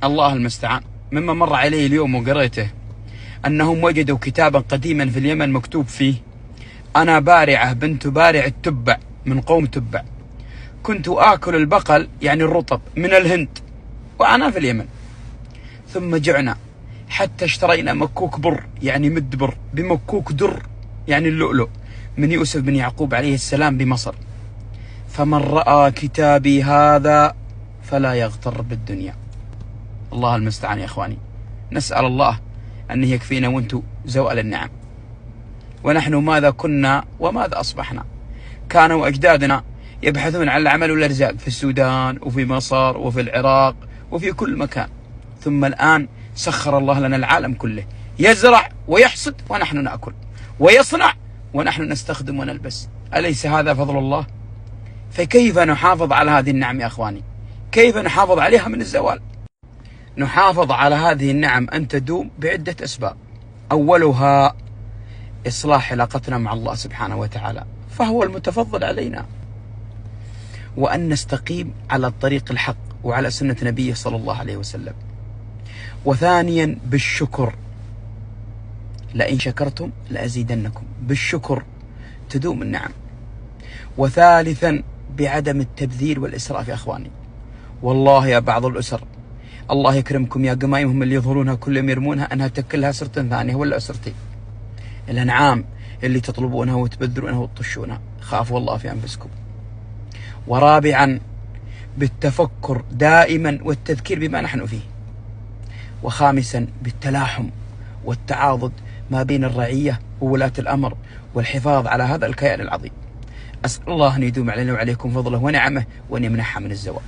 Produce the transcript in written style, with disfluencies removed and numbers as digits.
الله المستعان. مما مر علي اليوم وقريته أنهم وجدوا كتابا قديما في اليمن مكتوب فيه: أنا بارعة بنت بارع التبع من قوم تبع، كنت آكل البقل يعني الرطب من الهند وأنا في اليمن، ثم جعنا حتى اشترينا مكوك بر يعني مدبر بمكوك در يعني اللؤلؤ من يوسف بن يعقوب عليه السلام بمصر، فمن رأى كتابي هذا فلا يغتر بالدنيا. الله المستعان يا إخواني. نسأل الله أن يكفينا وانتو زوال النعم. ونحن ماذا كنا وماذا أصبحنا؟ كانوا أجدادنا يبحثون عن العمل والأرزاق في السودان وفي مصر وفي العراق وفي كل مكان، ثم الآن سخر الله لنا العالم كله، يزرع ويحصد ونحن نأكل، ويصنع ونحن نستخدم ونلبس. أليس هذا فضل الله؟ فكيف نحافظ على هذه النعم يا أخواني؟ كيف نحافظ عليها من الزوال؟ نحافظ على هذه النعم أن تدوم بعدة أسباب، أولها إصلاح علاقتنا مع الله سبحانه وتعالى فهو المتفضل علينا، وأن نستقيم على الطريق الحق وعلى سنة نبيه صلى الله عليه وسلم. وثانيا بالشكر، لئن شكرتم لأزيدنكم، بالشكر تدوم النعم. وثالثا بعدم التبذير والإسراف يا أخواني. والله يا بعض الأسر الله يكرمكم يا قمايمهم اللي يظهرونها كل يوم يرمونها أنها تكلها سرة ثانية ولا أسرتين، الأنعام اللي تطلبونها وتبذرونها وتطشونها، خافوا الله في أنفسكم. ورابعا بالتفكر دائما والتذكير بما نحن فيه. وخامسا بالتلاحم والتعاضد ما بين الرعية وولاة الأمر والحفاظ على هذا الكيان العظيم. أسأل الله أن يدوم علينا وعليكم فضله ونعمه وأن يمنحها من الزوال.